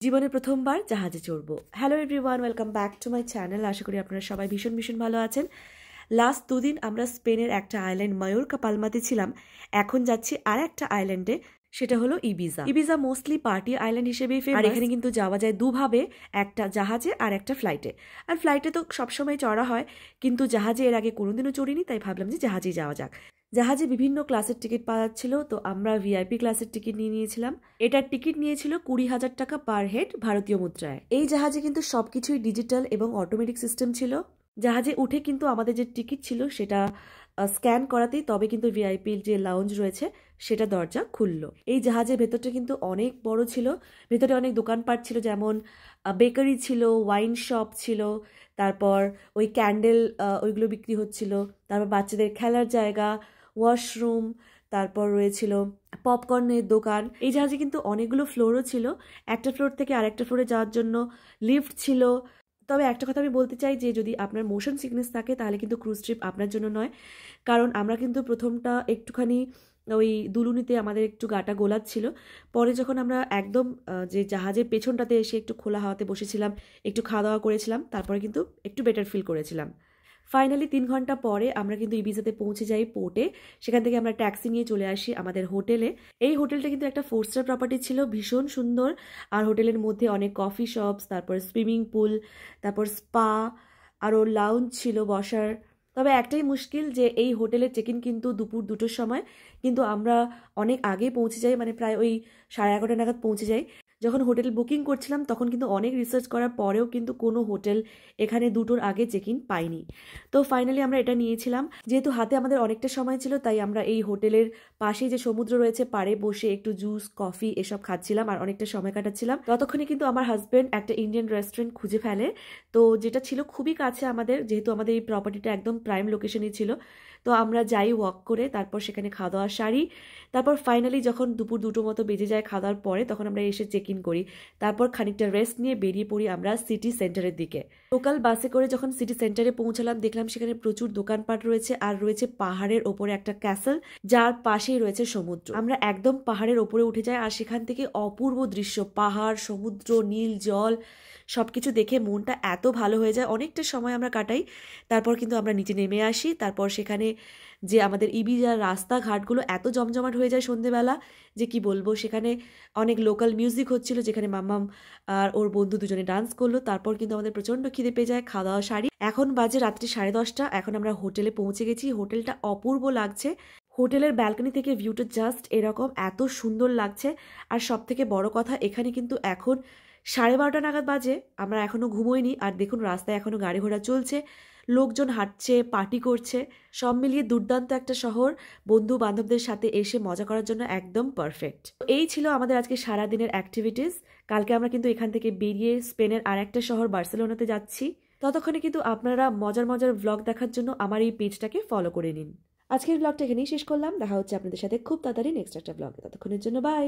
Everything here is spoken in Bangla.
জীবনে প্রথমবার জাহাজে চড়বো। Hello everyone, welcome back to my channel. আশা করি আপনারা সবাই ভীষণ ভীষণ ভালো আছেন। লাস্ট দুদিন আমরা স্পেনের একটা আইল্যান্ড মায়োরকা পালমাতে ছিলাম। এখন যাচ্ছি আর একটা আইল্যান্ডে, সেটা হলো Ibiza. Ibiza mostly party island হিসেবেই ফেমাস। আর এখানে কিন্তু যাওয়া যায় দুভাবে, একটা জাহাজে আর একটা ফ্লাইটে। আর ফ্লাইটে তো সবসময় চড়া হয়, কিন্তু জাহাজে এর আগে কোনোদিনও চড়িনি, তাই ভাবলাম যে জাহাজেই যাওয়া যাক। জাহাজে বিভিন্ন ক্লাসের টিকিট পাওয়া যাচ্ছিল, তো আমরা ভিআইপি ক্লাসের টিকিট নিয়ে নিয়েছিলাম। এটার টিকিট নিয়েছিল 20,000 টাকা পার হেড ভারতীয় মুদ্রায়। এই জাহাজে কিন্তু সবকিছুই ডিজিটাল এবং অটোমেটিক সিস্টেম ছিল। জাহাজে উঠে কিন্তু আমাদের যে টিকিট ছিল সেটা স্ক্যান করাতেই তবে কিন্তু ভিআইপির যে লাউঞ্জ রয়েছে সেটা দরজা খুললো। এই জাহাজের ভেতরটা কিন্তু অনেক বড় ছিল। ভেতরে অনেক দোকানপাট ছিল, যেমন বেকারি ছিল, ওয়াইন শপ ছিল, তারপর ওই ক্যান্ডেল ওইগুলো বিক্রি হচ্ছিল, তারপর বাচ্চাদের খেলার জায়গা, ওয়াশরুম, তারপর রয়েছিল পপকর্নের দোকান। এই জাহাজে কিন্তু অনেকগুলো ফ্লোরও ছিল। একটা ফ্লোর থেকে আরেকটা ফ্লোরে যাওয়ার জন্য লিফট ছিল। তবে একটা কথা আমি বলতে চাই যে যদি আপনার মোশন সিকনেস থাকে তাহলে কিন্তু ক্রুজ ট্রিপ আপনার জন্য নয়। কারণ আমরা কিন্তু প্রথমটা একটুখানি ওই দুলুনিতে আমাদের একটু গাটা গোলাচ্ছিল। পরে যখন আমরা একদম যে জাহাজের পেছনটাতে এসে একটু খোলা হাওয়াতে বসেছিলাম, একটু খাওয়া দাওয়া করেছিলাম, তারপরে কিন্তু একটু বেটার ফিল করেছিলাম। ফাইনালি 3 ঘন্টা পরে আমরা কিন্তু ইবিজাতে পৌঁছে যাই পোর্টে। সেখান থেকে আমরা ট্যাক্সি নিয়ে চলে আসি আমাদের হোটেলে। এই হোটেলটা কিন্তু একটা 4 স্টার প্রপার্টি ছিল, ভীষণ সুন্দর। আর হোটেলের মধ্যে অনেক কফি শপস, তারপর সুইমিং পুল, তারপর স্পা, আরও লাউঞ্জ ছিল বসার। তবে একটাই মুশকিল যে এই হোটেলের চেক ইন কিন্তু দুপুর 2টোর সময়, কিন্তু আমরা অনেক আগে পৌঁছে যাই, মানে প্রায় ওই 11:30 নাগাদ পৌঁছে যাই। যখন হোটেল বুকিং করছিলাম তখন কিন্তু অনেক রিসার্চ করার পরেও কিন্তু কোনো হোটেল এখানে 2টোর আগে চেক ইন পাইনি। তো ফাইনালি আমরা এটা নিয়েছিলাম। যেহেতু হাতে আমাদের অনেকটা সময় ছিল, তাই আমরা এই হোটেলের পাশেই যে সমুদ্র রয়েছে পাড়ে বসে একটু জুস, কফি এসব খাচ্ছিলাম আর অনেকটা সময় কাটাচ্ছিলাম। ততক্ষণে কিন্তু আমার হাজব্যান্ড একটা ইন্ডিয়ান রেস্টুরেন্ট খুঁজে ফেলে, তো যেটা ছিল খুবই কাছে আমাদের, যেহেতু আমাদের এই প্রপার্টিটা একদম প্রাইম লোকেশনই ছিল। তো আমরা যাই ওয়াক করে, তারপর সেখানে খাওয়া দাওয়া সারি। তারপর ফাইনালি যখন দুপুর 2টো মতো বেজে যায় খাওয়া দাওয়ার পরে, তখন আমরা এসে চেক ইন করি। তারপর খানিকটা রেস্ট নিয়ে বেরিয়ে পড়ি আমরা সিটি সেন্টারের দিকে। লোকাল বাসে করে যখন সিটি সেন্টারে পৌঁছালাম, দেখলাম সেখানে প্রচুর দোকানপাট রয়েছে আর রয়েছে পাহাড়ের ওপরে একটা ক্যাসেল, যার পাশেই রয়েছে সমুদ্র। আমরা একদম পাহাড়ের ওপরে উঠে যাই আর সেখান থেকে অপূর্ব দৃশ্য, পাহাড়, সমুদ্র, নীল জল, সবকিছু দেখে মনটা এত ভালো হয়ে যায়। অনেকটা সময় আমরা কাটাই, তারপর কিন্তু আমরা নিচে নেমে আসি। তারপর সেখানে যে আমাদের ইবিজার রাস্তাঘাটগুলো এত জমজমাট হয়ে যায় সন্ধেবেলা যে কি বলবো। সেখানে অনেক লোকাল মিউজিক হচ্ছিল, যেখানে মাম্মাম আর ওর বন্ধু দুজনে ডান্স করলো। তারপর কিন্তু আমাদের প্রচণ্ড খিদে পেয়ে যায়, খাওয়া দাওয়া সারি। এখন বাজে রাত্রি 10:30। এখন আমরা হোটেলে পৌঁছে গেছি। হোটেলটা অপূর্ব লাগছে। হোটেলের ব্যালকনি থেকে ভিউটা জাস্ট এরকম, এত সুন্দর লাগছে। আর সব থেকে বড় কথা, এখানে কিন্তু এখন 12:30 নাগাদ বাজে, আমরা এখনো ঘুমোইনি। আর দেখুন রাস্তায় এখনো গাড়ি ঘোড়া চলছে, লোকজন হাঁটছে, পার্টি করছে। সব মিলিয়ে দুর্দান্ত একটা শহর, বন্ধু বান্ধবদের সাথে এসে মজা করার জন্য একদম পারফেক্ট। এই ছিল আমাদের আজকে সারাদিনের অ্যাক্টিভিটিস। কালকে আমরা কিন্তু এখান থেকে বেরিয়ে স্পেনের আর একটা শহর বার্সেলোনাতে যাচ্ছি। ততক্ষণে কিন্তু আপনারা মজার মজার ভ্লগ দেখার জন্য আমার এই পেজটাকে ফলো করে নিন। আজকের ব্লগটা এখানেই শেষ করলাম। দেখা হচ্ছে আপনাদের সাথে খুব তাড়াতাড়ি নেক্সট একটা ব্লগে। ততক্ষণের জন্য বাই।